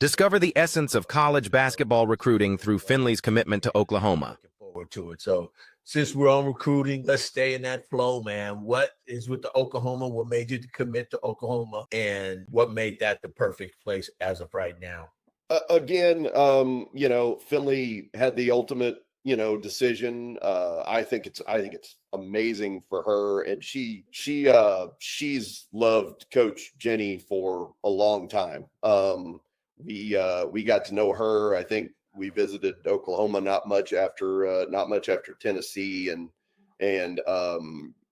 Discover the essence of college basketball recruiting through Finley's commitment to Oklahoma. Looking forward to it. So since we're on recruiting, let's stay in that flow, man. What is with the Oklahoma? What made you commit to Oklahoma? And what made that the perfect place as of right now? Again, Finley had the ultimate, decision. I think it's amazing for her, and she's loved Coach Jenny for a long time. We got to know her. I think we visited Oklahoma not much after Tennessee, and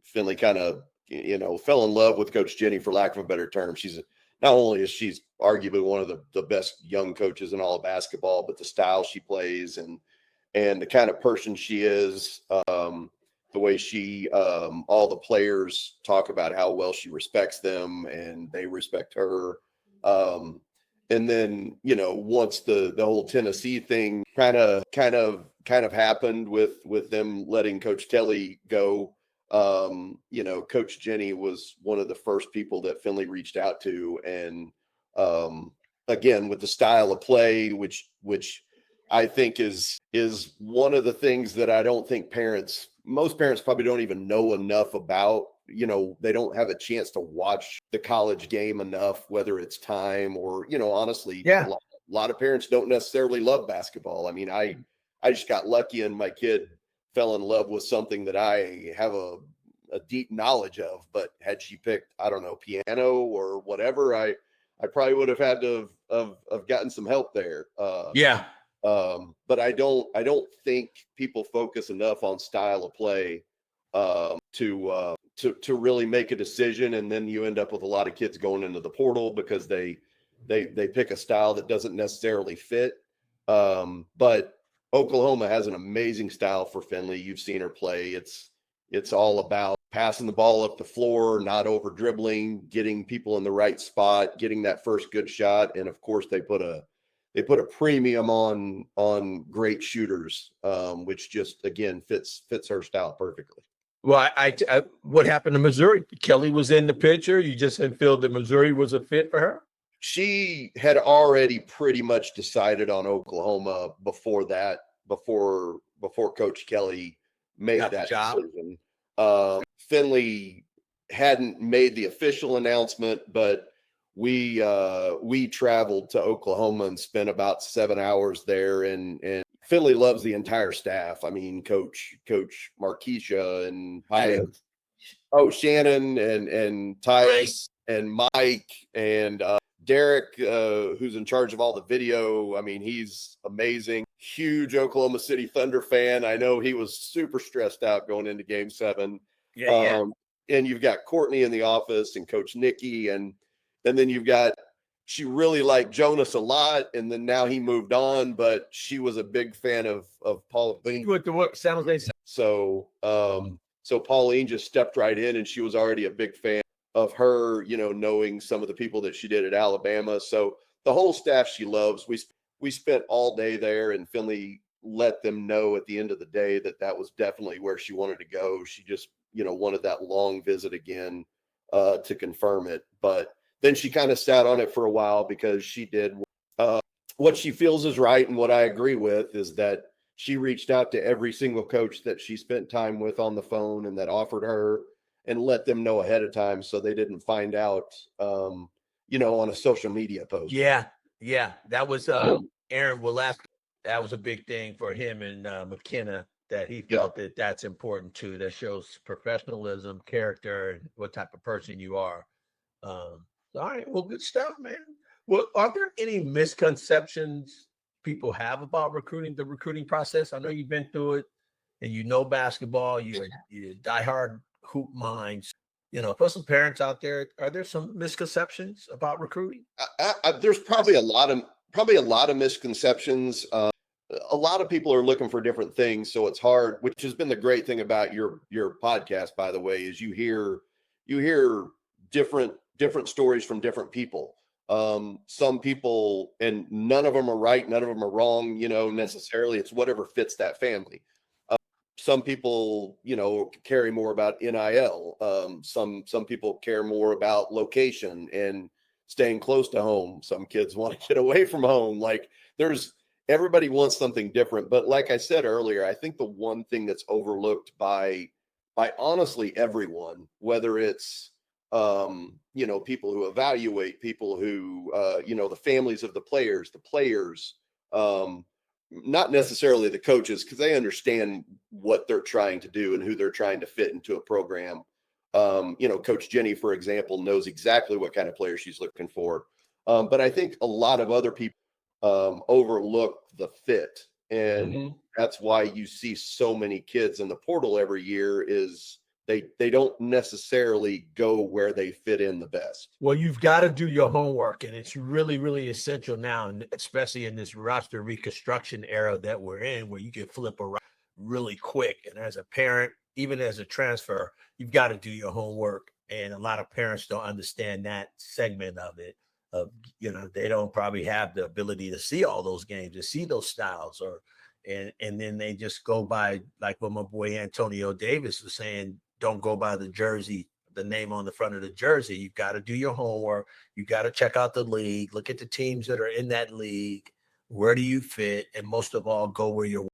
Finley kind of fell in love with Coach Jenny, for lack of a better term. Not only is she's arguably one of the best young coaches in all of basketball, but the style she plays and the kind of person she is, the way she, all the players talk about how well she respects them and they respect her. And then, once the whole Tennessee thing kind of happened with them letting Coach Kelly go, Coach Jenny was one of the first people that Finley reached out to. And again, with the style of play, which I think is one of the things that I don't think most parents probably don't even know enough about. They don't have a chance to watch the college game enough, whether it's time or, honestly, Yeah. a lot of parents don't necessarily love basketball. I mean, I just got lucky and my kid fell in love with something that I have a deep knowledge of, but had she picked, I don't know, piano or whatever, I probably would have had to have gotten some help there. But I don't think people focus enough on style of play to really make a decision, and then you end up with a lot of kids going into the portal because they pick a style that doesn't necessarily fit. But Oklahoma has an amazing style for Finley. You've seen her play. It's all about passing the ball up the floor, not over dribbling, getting people in the right spot, getting that first good shot, and of course they put a premium on great shooters, which just again fits her style perfectly. Well, what happened to Missouri? Kelly was in the picture. You just didn't feel that Missouri was a fit for her? She had already pretty much decided on Oklahoma before Coach Kelly made that decision. Finley hadn't made the official announcement, but we traveled to Oklahoma and spent about 7 hours there, and Finley loves the entire staff. I mean, Coach Markeisha and Shannon and Tice and Mike and Derek, who's in charge of all the video. I mean, he's amazing. Huge Oklahoma City Thunder fan. I know he was super stressed out going into Game 7. Yeah. And you've got Courtney in the office and Coach Nikki, and then you've got, she really liked Jonas a lot, and then now he moved on, but she was a big fan of Pauline. So Pauline just stepped right in, and she was already a big fan of her, knowing some of the people that she did at Alabama. So the whole staff she loves. We spent all day there, and Finley let them know at the end of the day that was definitely where she wanted to go. She just, wanted that long visit again to confirm it. But then she kind of sat on it for a while because she did what she feels is right. And what I agree with is that she reached out to every single coach that she spent time with on the phone and that offered her, and let them know ahead of time so they didn't find out, on a social media post. Yeah. That was Aaron Walaska. That was a big thing for him and McKenna, that he felt that that's important too. That shows professionalism, character, and what type of person you are. All right, well, good stuff, man. Well, are there any misconceptions people have about the recruiting process? I know you've been through it, and you know basketball. You're diehard hoop minds. For some parents out there, are there some misconceptions about recruiting? There's probably a lot of misconceptions. A lot of people are looking for different things, so it's hard. Which has been the great thing about your podcast, by the way, is you hear different stories from different people. Some people, and none of them are right, none of them are wrong, necessarily. It's whatever fits that family. Some people, carry more about NIL. Some people care more about location, and staying close to home. Some kids want to get away from home. Like everybody wants something different. But like I said earlier, I think the one thing that's overlooked by honestly everyone, whether it's people who evaluate, people who the families of the players, not necessarily the coaches, because they understand what they're trying to do and who they're trying to fit into a program. Coach Jenny, for example, knows exactly what kind of player she's looking for. But I think a lot of other people overlook the fit. And that's why you see so many kids in the portal every year is they don't necessarily go where they fit in the best. Well, you've got to do your homework, and it's really, really essential now, and especially in this roster reconstruction era that we're in, where you can flip around really quick. And as a parent, even as a transfer, you've got to do your homework. And a lot of parents don't understand that segment of it. They don't probably have the ability to see all those games, to see those styles, and then they just go by, like what my boy Antonio Davis was saying, don't go by the jersey, the name on the front of the jersey. You've got to do your homework. You got to check out the league, look at the teams that are in that league. Where do you fit? And most of all, go where you're